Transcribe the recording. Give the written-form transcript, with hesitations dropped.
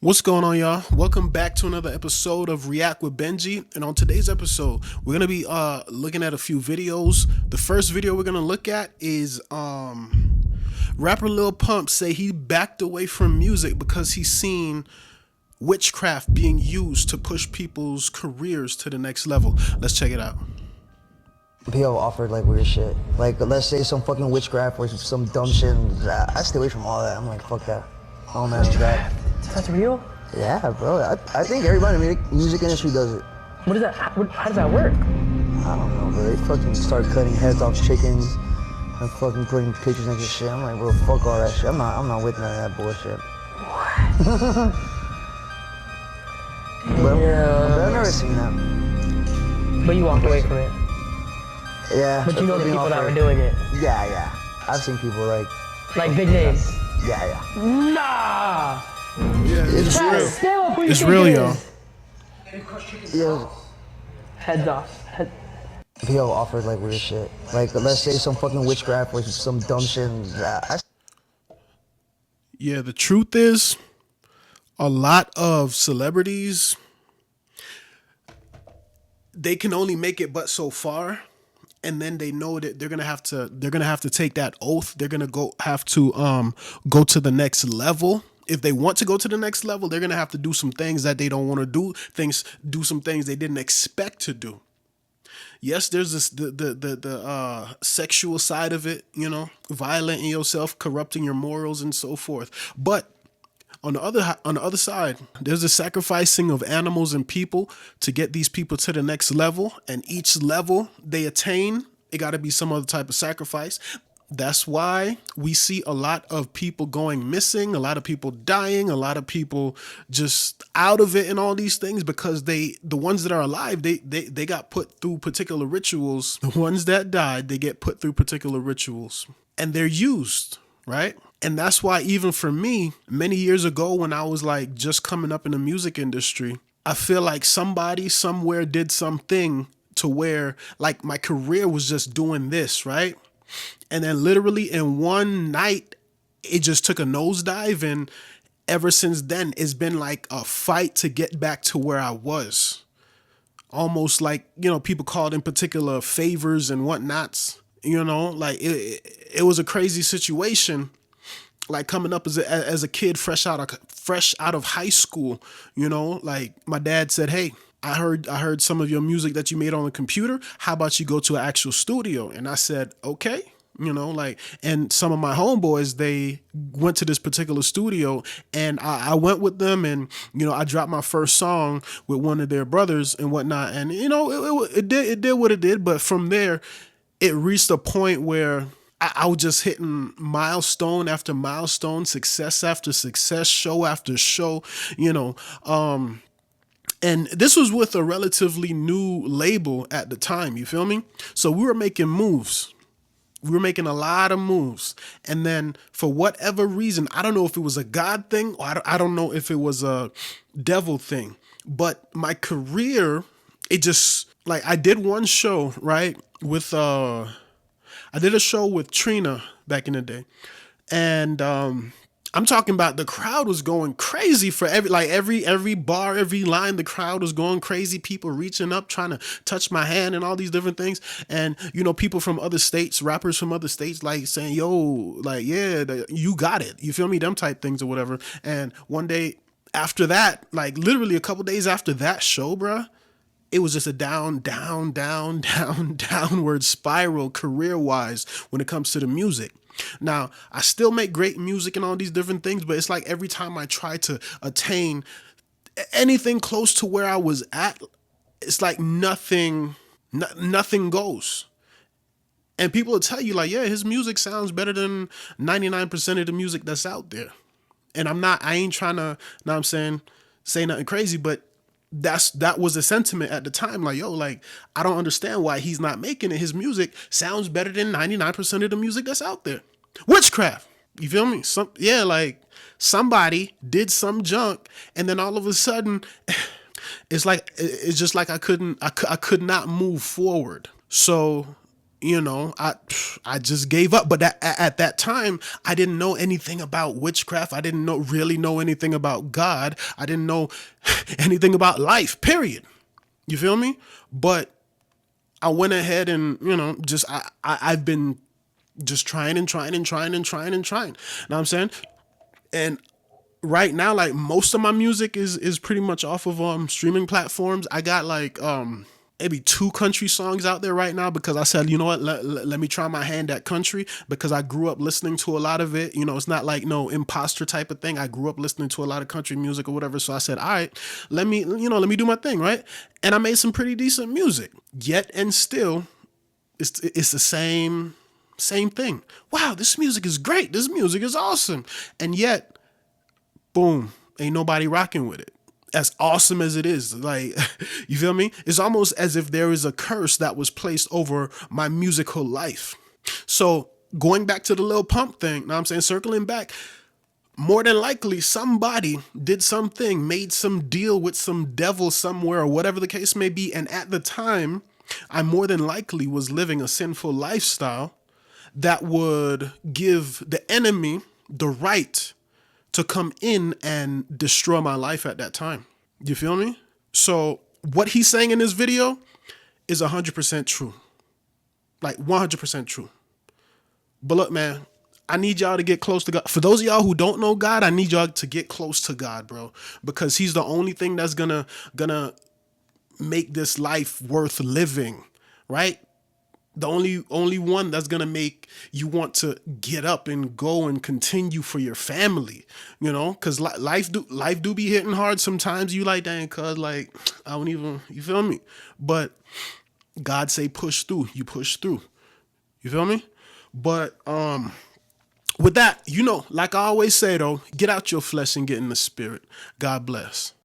What's going on, y'all? Welcome back to another episode of React with Benji. And on today's episode, we're gonna be looking at a few videos. The first video we're gonna look at is rapper Lil Pump say he backed away from music because he's seen witchcraft being used to push people's careers to the next level. Let's check it out. People offered like weird shit. Like let's say some fucking witchcraft or some dumb shit. And I stay away from all that. I'm like, fuck that. Oh man, that. That's real? Yeah, bro. I think everybody in the music industry does it. What is that? How does that work? I don't know, bro. They fucking start cutting heads off chickens and fucking putting pictures next to shit. I'm like, bro, fuck all that shit. I'm not with none of that bullshit. What? But Yeah. I've never seen that. But you walked away from it. Yeah. But you know the being people that offered. were doing it. Yeah. I've seen people like Like big names. yeah. Nah! Yeah, it's That's real. still who you It's think real, it y'all. is. Yeah. Heads off. People offered like weird shit. Like let's say some fucking witchcraft or some dumb shit. And Yeah, the truth is, a lot of celebrities, they can only make it but so far, and then they know that they're gonna have to take that oath. They're gonna have to go to the next level. If they want to go to the next level, they're gonna have to do some things that they don't want to do some things they didn't expect to do. Yes, there's this the sexual side of it, violating yourself, corrupting your morals, and so forth. But on the other side, there's the sacrificing of animals and people to get these people to the next level, and each level they attain, it got to be some other type of sacrifice. That's why we see a lot of people going missing, a lot of people dying, a lot of people just out of it and all these things, because the ones that are alive, they got put through particular rituals. The ones that died, they get put through particular rituals and they're used, right? And that's why even for me, many years ago when I was like just coming up in the music industry, I feel like somebody somewhere did something to where like my career was just doing this, right? And then literally in one night, it just took a nosedive. And ever since then, it's been like a fight to get back to where I was. Almost like, people called in particular favors and whatnots, like it was a crazy situation. Like coming up as a kid, fresh out of high school, like my dad said, "Hey, I heard some of your music that you made on the computer. How about you go to an actual studio?" And I said, "Okay." And some of my homeboys, they went to this particular studio, and I went with them, and I dropped my first song with one of their brothers and whatnot, and it did what it did. But from there, it reached a point where I was just hitting milestone after milestone, success after success, show after show, and this was with a relatively new label at the time, you feel me? So we were making moves. We were making a lot of moves. And then for whatever reason, I don't know if it was a God thing or I don't know if it was a devil thing, but my career, it just like I did one show, right? I did a show with Trina back in the day. And I'm talking about the crowd was going crazy for every bar, every line, the crowd was going crazy. People reaching up, trying to touch my hand and all these different things. And, people from other states, rappers from other states, like saying, yo, like, yeah, you got it. You feel me? Them type things or whatever. And one day after that, like literally a couple days after that show, bruh, it was just a downward spiral career-wise when it comes to the music. Now, I still make great music and all these different things, but it's like every time I try to attain anything close to where I was at, it's like nothing goes. And people will tell you like, yeah, his music sounds better than 99% of the music that's out there. And I ain't trying to, know what I'm saying, say nothing crazy, but that was the sentiment at the time. Like, yo, like, I don't understand why he's not making it. His music sounds better than 99% of the music that's out there. Witchcraft. You feel me? Like somebody did some junk, and then all of a sudden, it's just like I could not move forward. So you know, I just gave up. But at that time, I didn't know anything about witchcraft. I didn't really know anything about God. I didn't know anything about life, period. You feel me? But I went ahead and, you know, just I've been just trying and trying and trying and trying and trying. Know what I'm saying? And right now, like, most of my music is pretty much off of streaming platforms. I got like maybe 2 country songs out there right now because I said, you know what, let me try my hand at country because I grew up listening to a lot of it. You know, it's not like no imposter type of thing. I grew up listening to a lot of country music or whatever. So I said, all right, let me do my thing, right? And I made some pretty decent music. Yet and still, it's the same thing. Wow, this music is great. This music is awesome. And yet, boom, ain't nobody rocking with it. As awesome as it is, like, you feel me? It's almost as if there is a curse that was placed over my musical life. So going back to the Lil Pump thing, know what I'm saying, circling back, more than likely somebody did something, made some deal with some devil somewhere or whatever the case may be. And at the time, I more than likely was living a sinful lifestyle that would give the enemy the right to come in and destroy my life at that time. You feel me? So what he's saying in this video is 100% true. Like 100% true. But look, man, I need y'all to get close to God. For those of y'all who don't know God, I need y'all to get close to God, bro, because he's the only thing that's gonna make this life worth living, right? The only one that's gonna make you want to get up and go and continue for your family, you know, because life do be hitting hard sometimes. You like, dang, cuz, like, I don't even, you feel me? But God say push through, you push through. You feel me? But with that, you know, like I always say though, get out your flesh and get in the spirit. God bless.